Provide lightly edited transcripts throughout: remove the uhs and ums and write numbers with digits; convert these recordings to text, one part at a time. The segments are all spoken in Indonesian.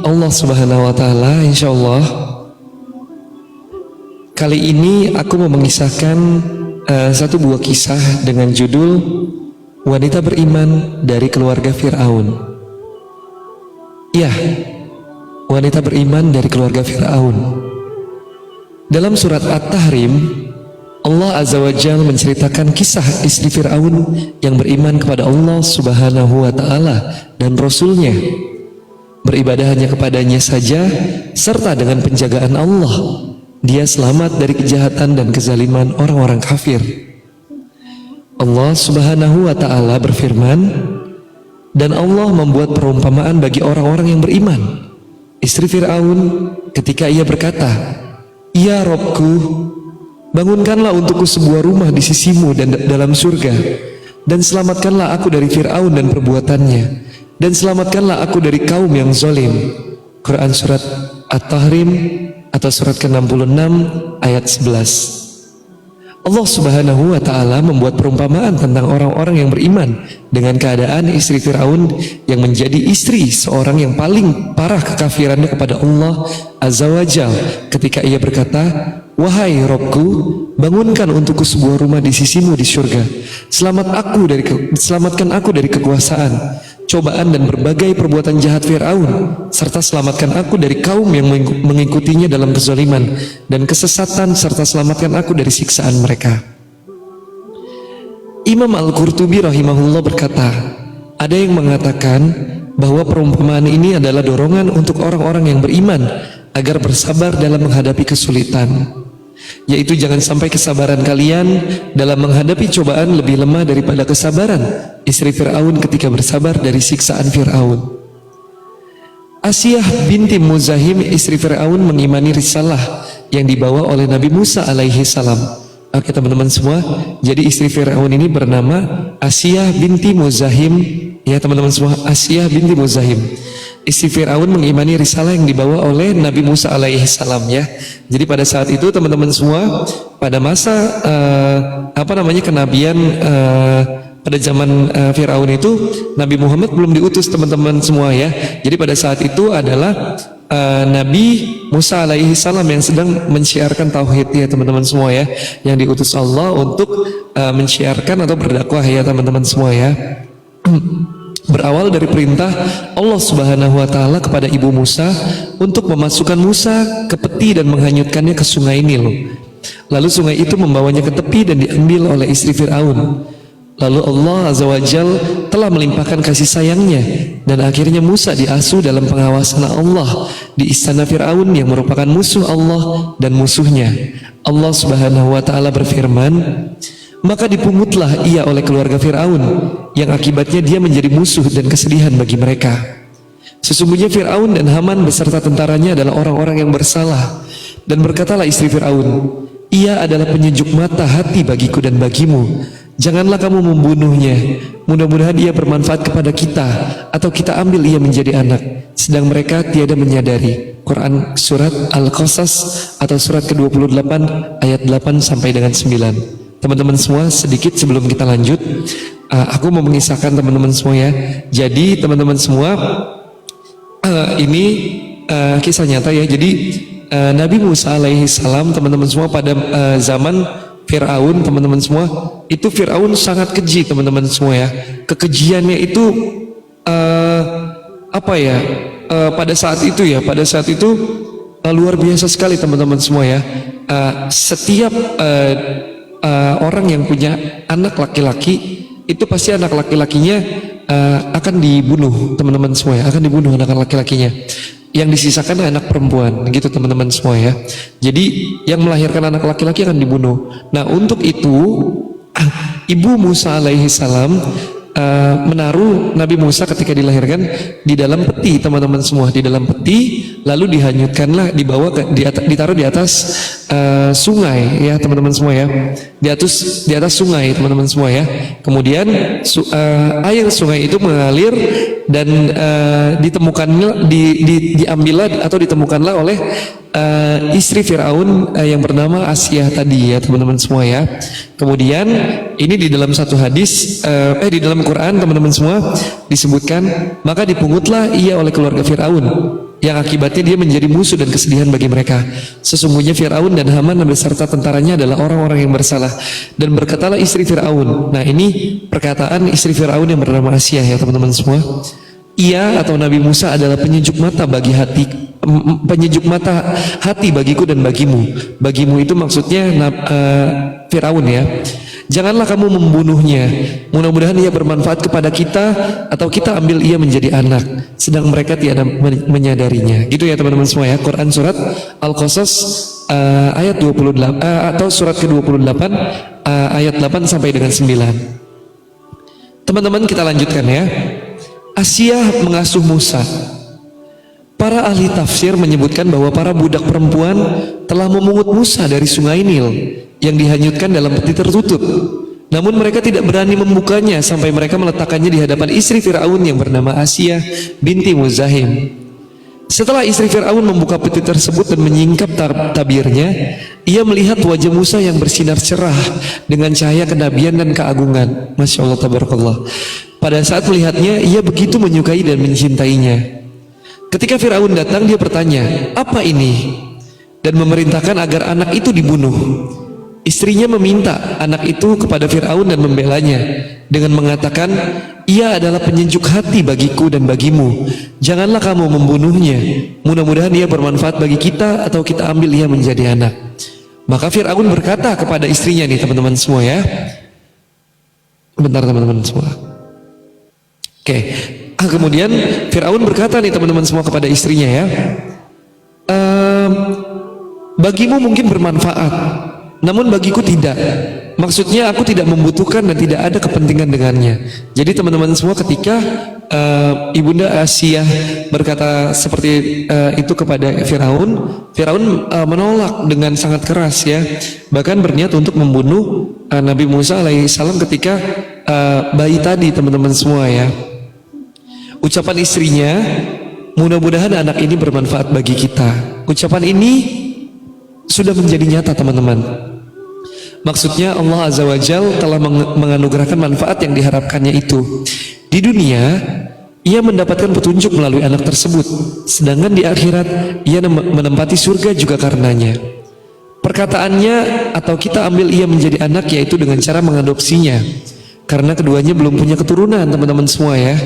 Allah Subhanahu wa Ta'ala, insya Allah kali ini aku mau mengisahkan satu buah kisah dengan judul Wanita Beriman dari Keluarga Fir'aun. Ya, wanita beriman dari keluarga Fir'aun. Dalam surat At-Tahrim, Allah Azza wa Jalla menceritakan kisah istri Fir'aun yang beriman kepada Allah Subhanahu wa Ta'ala dan Rasulnya, beribadah hanya kepadanya saja, serta dengan penjagaan Allah dia selamat dari kejahatan dan kezaliman orang-orang kafir. Allah Subhanahu wa Ta'ala berfirman, dan Allah membuat perumpamaan bagi orang-orang yang beriman. Istri Fir'aun ketika ia berkata, "Ya Robku, bangunkanlah untukku sebuah rumah di sisimu dan dalam surga, dan selamatkanlah aku dari Fir'aun dan perbuatannya, dan selamatkanlah aku dari kaum yang zalim." Quran surat At-Tahrim atau surat ke-66 ayat 11. Allah Subhanahu wa Ta'ala membuat perumpamaan tentang orang-orang yang beriman dengan keadaan istri Fir'aun yang menjadi istri seorang yang paling parah kekafirannya kepada Allah Azza wa Jalla ketika ia berkata, "Wahai Robku, bangunkan untukku sebuah rumah di sisimu di surga. Selamatkan aku dari kekuasaan, cobaan dan berbagai perbuatan jahat Fir'aun, serta selamatkan aku dari kaum yang mengikutinya dalam kezaliman dan kesesatan, serta selamatkan aku dari siksaan mereka." Imam Al-Qurtubi rahimahullah berkata, ada yang mengatakan bahwa perumpamaan ini adalah dorongan untuk orang-orang yang beriman agar bersabar dalam menghadapi kesulitan, yaitu jangan sampai kesabaran kalian dalam menghadapi cobaan lebih lemah daripada kesabaran istri Fir'aun ketika bersabar dari siksaan Fir'aun. Asiyah binti Muzahim, istri Fir'aun, mengimani risalah yang dibawa oleh Nabi Musa alaihi salam. Oke teman-teman semua, jadi istri Fir'aun ini bernama Asiyah binti Muzahim. Ya teman-teman semua, Asiyah binti Muzahim, istri Fir'aun, mengimani risalah yang dibawa oleh Nabi Musa alaihi salam, ya. Jadi pada saat itu teman-teman semua, pada masa kenabian pada zaman Fir'aun itu, Nabi Muhammad belum diutus teman-teman semua, ya. Jadi pada saat itu adalah Nabi Musa alaihi salam yang sedang menyiarkan tauhid, ya teman-teman semua, ya, yang diutus Allah untuk menyiarkan atau berdakwah, ya teman-teman semua, ya. Berawal dari perintah Allah Subhanahu wa Ta'ala kepada ibu Musa untuk memasukkan Musa ke peti dan menghanyutkannya ke sungai Nil. Lalu sungai itu membawanya ke tepi dan diambil oleh istri Fir'aun. Lalu Allah Azza wa Jalla telah melimpahkan kasih sayangnya, dan akhirnya Musa diasuh dalam pengawasan Allah di istana Fir'aun yang merupakan musuh Allah dan musuhnya. Allah Subhanahu wa Ta'ala berfirman, "Maka dipungutlah ia oleh keluarga Fir'aun, yang akibatnya dia menjadi musuh dan kesedihan bagi mereka. Sesungguhnya Fir'aun dan Haman beserta tentaranya adalah orang-orang yang bersalah. Dan berkatalah istri Fir'aun, ia adalah penyejuk mata hati bagiku dan bagimu. Janganlah kamu membunuhnya. Mudah-mudahan ia bermanfaat kepada kita, atau kita ambil ia menjadi anak." Sedang mereka tiada menyadari. Quran surat Al-Qasas atau surat ke-28 ayat 8 sampai dengan 9. Teman-teman semua, sedikit sebelum kita lanjut, aku mau mengisahkan teman-teman semua, ya. Jadi teman-teman semua, ini kisah nyata, ya. Jadi Nabi Musa alaihi salam, teman-teman semua, pada zaman Fir'aun, teman-teman semua, itu Fir'aun sangat keji, teman-teman semua, ya. Kekejiannya itu pada saat itu, ya, pada saat itu luar biasa sekali, teman-teman semua, ya. Setiap orang yang punya anak laki-laki itu pasti anak laki-lakinya akan dibunuh, teman-teman semua, ya, akan dibunuh anak laki-lakinya. Yang disisakan anak perempuan, gitu teman-teman semua, ya. Jadi yang melahirkan anak laki-laki akan dibunuh. Nah, untuk itu ibu Musa alaihi salam menaruh Nabi Musa ketika dilahirkan di dalam peti, teman-teman semua, di dalam peti, lalu dihanyutkanlah, ditaruh di atas sungai, ya teman-teman semua, ya, di atas sungai, teman-teman semua, ya. Kemudian air sungai itu mengalir dan diambillah atau ditemukanlah oleh istri Fir'aun yang bernama Asiyah tadi, ya teman-teman semua, ya. Kemudian ini di dalam satu hadis, di dalam Quran, teman-teman semua, disebutkan, maka dipungutlah ia oleh keluarga Fir'aun, yang akibatnya dia menjadi musuh dan kesedihan bagi mereka. Sesungguhnya Fir'aun dan Haman beserta tentaranya adalah orang-orang yang bersalah. Dan berkatalah istri Fir'aun. Nah, ini perkataan istri Fir'aun yang bernama Asiyah ya teman-teman semua. Ia atau Nabi Musa adalah penyejuk mata bagi hati, penyejuk mata hati bagiku dan bagimu. Bagimu itu maksudnya Fir'aun ya. Janganlah kamu membunuhnya. Mudah-mudahan ia bermanfaat kepada kita atau kita ambil ia menjadi anak, sedang mereka tiada menyadarinya. Gitu ya teman-teman semua ya. Quran surat Al-Qasas ayat 28 atau surat ke-28 ayat 8 sampai dengan 9. Teman-teman kita lanjutkan ya. Asiyah mengasuh Musa. Para ahli tafsir menyebutkan bahwa para budak perempuan telah memungut Musa dari sungai Nil yang dihanyutkan dalam peti tertutup. Namun mereka tidak berani membukanya sampai mereka meletakkannya di hadapan istri Fir'aun yang bernama Asiyah binti Muzahim. Setelah istri Fir'aun membuka peti tersebut dan menyingkap tabirnya, ia melihat wajah Musa yang bersinar cerah dengan cahaya kenabian dan keagungan. Masya Allah, tabarakallah. Pada saat melihatnya, ia begitu menyukai dan mencintainya. Ketika Fir'aun datang, dia bertanya, "Apa ini?" dan memerintahkan agar anak itu dibunuh. Istrinya meminta anak itu kepada Fir'aun dan membelanya dengan mengatakan, "Ia adalah penyejuk hati bagiku dan bagimu. Janganlah kamu membunuhnya. Mudah-mudahan ia bermanfaat bagi kita atau kita ambil ia menjadi anak." Maka Fir'aun berkata kepada istrinya nih teman-teman semua ya. Bentar teman-teman semua. Oke. Kemudian Fir'aun berkata nih teman-teman semua kepada istrinya ya. Bagimu mungkin bermanfaat, namun bagiku tidak. Maksudnya aku tidak membutuhkan dan tidak ada kepentingan dengannya. Jadi teman-teman semua ketika Ibunda Asiyah berkata seperti itu kepada Fir'aun, Fir'aun menolak dengan sangat keras ya. Bahkan berniat untuk membunuh Nabi Musa alaihissalam ketika bayi tadi teman-teman semua ya. Ucapan istrinya, mudah-mudahan anak ini bermanfaat bagi kita. Ucapan ini sudah menjadi nyata teman-teman. Maksudnya Allah Azza wa Jalla telah menganugerahkan manfaat yang diharapkannya itu. Di dunia, ia mendapatkan petunjuk melalui anak tersebut. Sedangkan di akhirat, ia menempati surga juga karenanya. Perkataannya atau kita ambil ia menjadi anak yaitu dengan cara mengadopsinya. Karena keduanya belum punya keturunan teman-teman semua ya.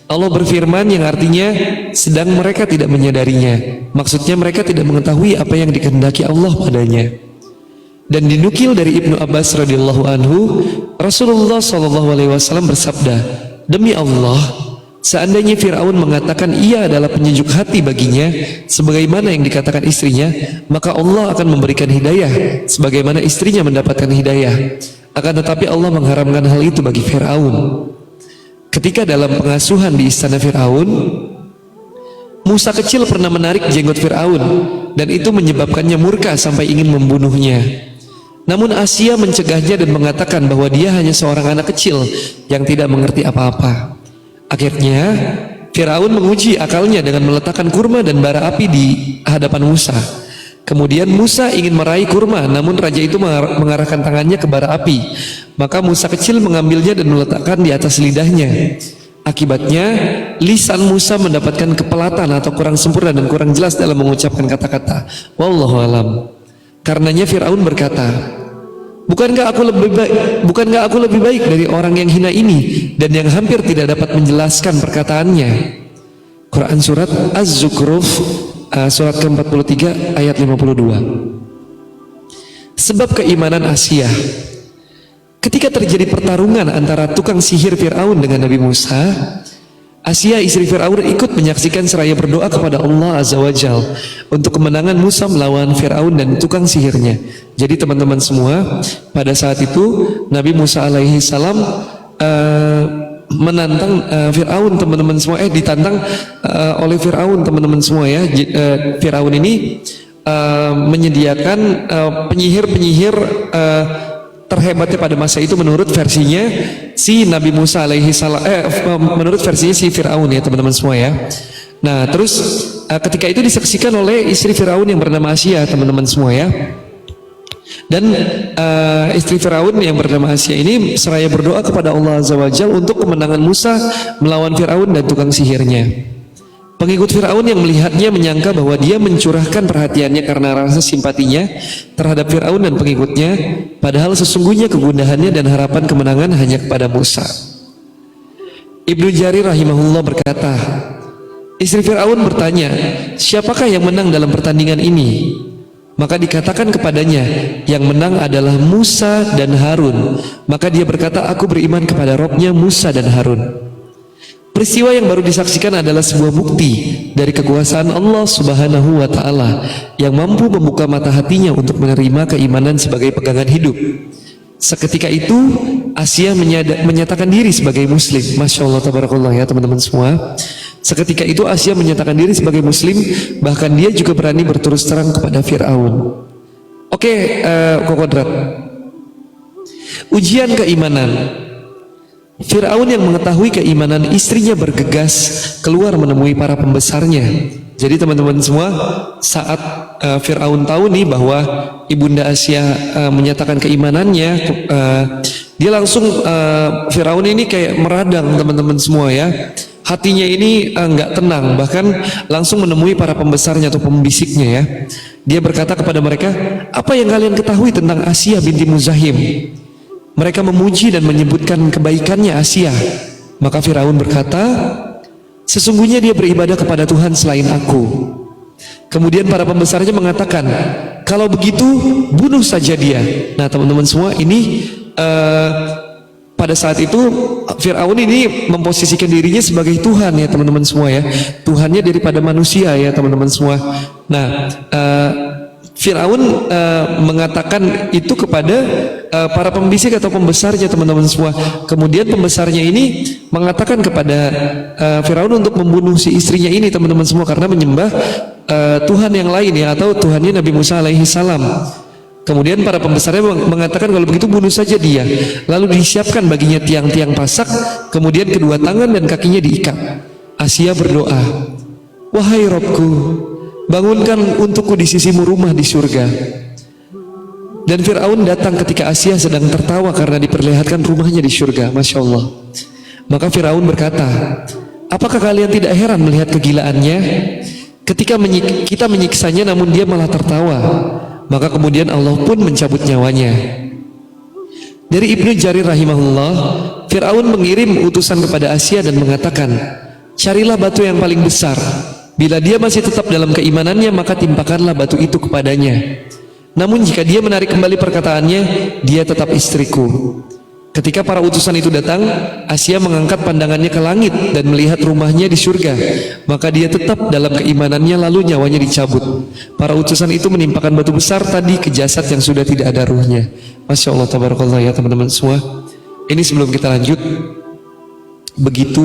Allah berfirman yang artinya sedang mereka tidak menyadarinya. Maksudnya mereka tidak mengetahui apa yang dikehendaki Allah padanya. Dan dinukil dari Ibnu Abbas radhiyallahu anhu, Rasulullah SAW bersabda, "Demi Allah, seandainya Fir'aun mengatakan ia adalah penyejuk hati baginya sebagaimana yang dikatakan istrinya, maka Allah akan memberikan hidayah sebagaimana istrinya mendapatkan hidayah. Akan tetapi Allah mengharamkan hal itu bagi Fir'aun." Ketika dalam pengasuhan di istana Fir'aun, Musa kecil pernah menarik jenggot Fir'aun dan itu menyebabkannya murka sampai ingin membunuhnya. Namun Asiyah mencegahnya dan mengatakan bahwa dia hanya seorang anak kecil yang tidak mengerti apa-apa. Akhirnya Fir'aun menguji akalnya dengan meletakkan kurma dan bara api di hadapan Musa. Kemudian Musa ingin meraih kurma, namun raja itu mengarahkan tangannya ke bara api. Maka Musa kecil mengambilnya dan meletakkan di atas lidahnya. Akibatnya lisan Musa mendapatkan kepelatan atau kurang sempurna dan kurang jelas dalam mengucapkan kata-kata. Wallahu alam. Karenanya Fir'aun berkata, bukankah aku lebih baik dari orang yang hina ini dan yang hampir tidak dapat menjelaskan perkataannya. Quran surat Az-Zukhruf surat ke-43 ayat 52. Sebab keimanan Asiyah. Ketika terjadi pertarungan antara tukang sihir Fir'aun dengan Nabi Musa, Asiyah istri Fir'aun ikut menyaksikan seraya berdoa kepada Allah Azza wa Jal untuk kemenangan Musa melawan Fir'aun dan tukang sihirnya. Jadi teman-teman semua, pada saat itu Nabi Musa alaihi salam menantang Fir'aun teman-teman semua, ditantang oleh Fir'aun teman-teman semua ya. Fir'aun ini menyediakan penyihir-penyihir terhebatnya pada masa itu menurut versinya si Nabi Musa alaihi salam, menurut versinya si Fir'aun ya teman-teman semua ya. Nah terus ketika itu disaksikan oleh istri Fir'aun yang bernama Asiyah teman-teman semua ya. Dan istri Fir'aun yang bernama Asiyah ini seraya berdoa kepada Allah Azza wa Jalla untuk kemenangan Musa melawan Fir'aun dan tukang sihirnya. Pengikut Fir'aun yang melihatnya menyangka bahwa dia mencurahkan perhatiannya karena rasa simpatinya terhadap Fir'aun dan pengikutnya, padahal sesungguhnya kegundahannya dan harapan kemenangan hanya kepada Musa. Ibnu Jarir rahimahullah berkata, istri Fir'aun bertanya, siapakah yang menang dalam pertandingan ini? Maka dikatakan kepadanya, yang menang adalah Musa dan Harun. Maka dia berkata, aku beriman kepada Robnya Musa dan Harun. Peristiwa yang baru disaksikan adalah sebuah bukti dari kekuasaan Allah Subhanahu wa Ta'ala yang mampu membuka mata hatinya untuk menerima keimanan sebagai pegangan hidup. Seketika itu Asia menyatakan diri sebagai muslim. Masya Allah, tabarakallah ya teman-teman semua. Seketika itu Asia menyatakan diri sebagai muslim, bahkan dia juga berani berterus terang kepada Fir'aun. Oke, Kokodrat, ujian keimanan. Fir'aun yang mengetahui keimanan istrinya bergegas keluar menemui para pembesarnya. Jadi teman-teman semua, saat Fir'aun tahu nih bahwa Ibunda Asia menyatakan keimanannya, dia langsung, Fir'aun ini kayak meradang teman-teman semua ya. Hatinya ini nggak tenang, bahkan langsung menemui para pembesarnya atau pembisiknya ya. Dia berkata kepada mereka, apa yang kalian ketahui tentang Asia binti Muzahim? Mereka memuji dan menyebutkan kebaikannya Asia. Maka Firaun berkata, sesungguhnya dia beribadah kepada Tuhan selain aku. Kemudian para pembesarnya mengatakan, kalau begitu bunuh saja dia. Nah teman-teman semua, ini pada saat itu Firaun ini memposisikan dirinya sebagai Tuhan ya teman-teman semua ya. Tuhannya daripada manusia ya teman-teman semua. Nah Firaun mengatakan itu kepada para pembisik atau pembesarnya teman-teman semua. Kemudian pembesarnya ini mengatakan kepada Firaun untuk membunuh si istrinya ini teman-teman semua, karena menyembah Tuhan yang lain ya, atau Tuhannya Nabi Musa alaihi salam. Kemudian para pembesarnya mengatakan kalau begitu bunuh saja dia. Lalu disiapkan baginya tiang-tiang pasak, kemudian kedua tangan dan kakinya diikat. Asia berdoa, wahai Robku, bangunkan untukku di sisimu rumah di surga. Dan Fir'aun datang ketika Asia sedang tertawa karena diperlihatkan rumahnya di surga. Masya Allah. Maka Fir'aun berkata, apakah kalian tidak heran melihat kegilaannya? Ketika kita menyiksanya namun dia malah tertawa. Maka kemudian Allah pun mencabut nyawanya. Dari Ibnu Jarir rahimahullah, Fir'aun mengirim utusan kepada Asia dan mengatakan, carilah batu yang paling besar. Bila dia masih tetap dalam keimanannya, maka timpakanlah batu itu kepadanya. Namun jika dia menarik kembali perkataannya, dia tetap istriku. Ketika para utusan itu datang, Asia mengangkat pandangannya ke langit dan melihat rumahnya di surga. Maka dia tetap dalam keimanannya, lalu nyawanya dicabut. Para utusan itu menimpakan batu besar tadi ke jasad yang sudah tidak ada ruhnya. Masya Allah, tabarakallah ya teman-teman semua. Ini sebelum kita lanjut, begitu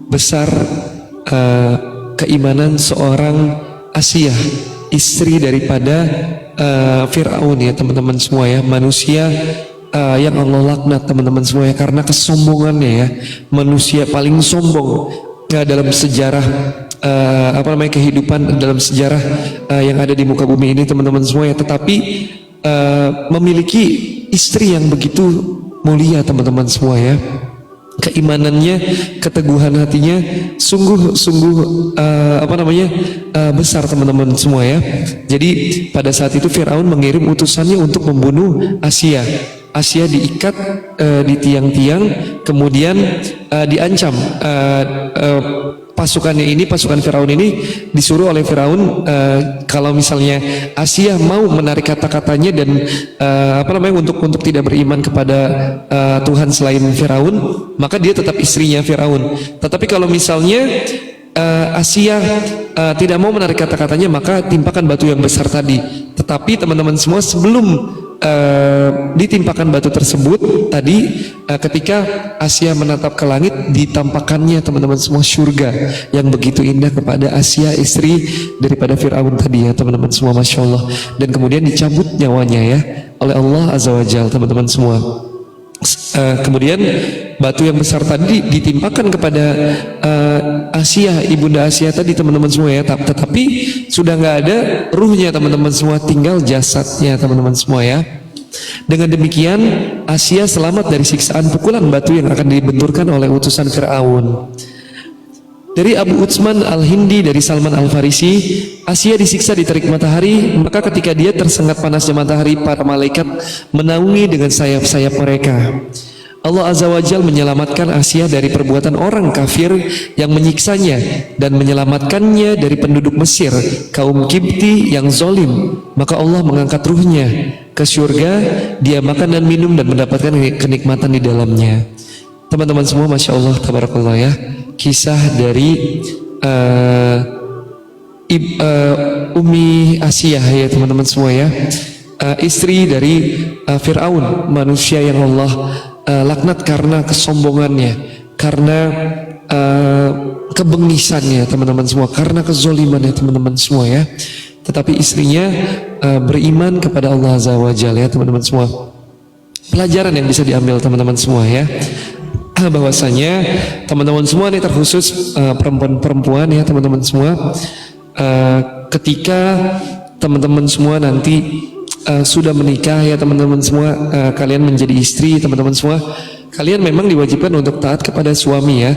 besar keimanan seorang Asia, istri daripada Fir'aun ya teman-teman semua ya, manusia yang Allah laknat teman-teman semua ya, karena kesombongannya ya, manusia paling sombong dalam sejarah kehidupan, dalam sejarah yang ada di muka bumi ini teman-teman semua ya, tetapi memiliki istri yang begitu mulia teman-teman semua ya. Keimanannya, keteguhan hatinya sungguh-sungguh besar teman-teman semua ya. Jadi pada saat itu Fir'aun mengirim utusannya untuk membunuh Asia. Asia diikat di tiang-tiang, kemudian diancam. Pasukan Firaun ini disuruh oleh Firaun, kalau misalnya Asia mau menarik kata-katanya dan untuk tidak beriman kepada Tuhan selain Firaun, maka dia tetap istrinya Firaun. Tetapi kalau misalnya Asia tidak mau menarik kata-katanya, maka timpakan batu yang besar tadi. Tetapi teman-teman semua, sebelum ditimpakan batu tersebut tadi, ketika Asia menatap ke langit, ditampakkannya teman-teman semua surga yang begitu indah kepada Asia, istri daripada Fir'aun tadi ya teman-teman semua. Masya Allah. Dan kemudian dicabut nyawanya ya oleh Allah Azza wa Jalla teman-teman semua. Kemudian batu yang besar tadi ditimpakan kepada Asia, ibunda Asia tadi teman-teman semua ya, tetapi sudah nggak ada ruhnya teman-teman semua, tinggal jasadnya teman-teman semua ya. Dengan demikian Asia selamat dari siksaan pukulan batu yang akan dibenturkan oleh utusan Fir'aun. Dari Abu Utsman Al-Hindi dari Salman Al-Farisi, Asia disiksa di terik matahari, maka ketika dia tersengat panasnya matahari, para malaikat menaungi dengan sayap-sayap mereka. Allah Azza wa Jalla menyelamatkan Asia dari perbuatan orang kafir yang menyiksanya dan menyelamatkannya dari penduduk Mesir, kaum Kipti yang zolim. Maka Allah mengangkat ruhnya ke surga, dia makan dan minum dan mendapatkan kenikmatan di dalamnya. Teman-teman semua, Masya Allah, tabarakallah ya, kisah dari Umi Asiyah ya teman-teman semua ya, istri dari Fir'aun, manusia yang Allah laknat karena kesombongannya, karena kebengisannya teman-teman semua, karena kezolimannya teman-teman semua ya. Tetapi istrinya beriman kepada Allah Azza wa Jalla ya teman-teman semua. Pelajaran yang bisa diambil teman-teman semua ya, bahwasanya teman-teman semua ini terkhusus perempuan-perempuan ya teman-teman semua, ketika teman-teman semua nanti sudah menikah ya teman-teman semua, kalian menjadi istri teman-teman semua, kalian memang diwajibkan untuk taat kepada suami ya,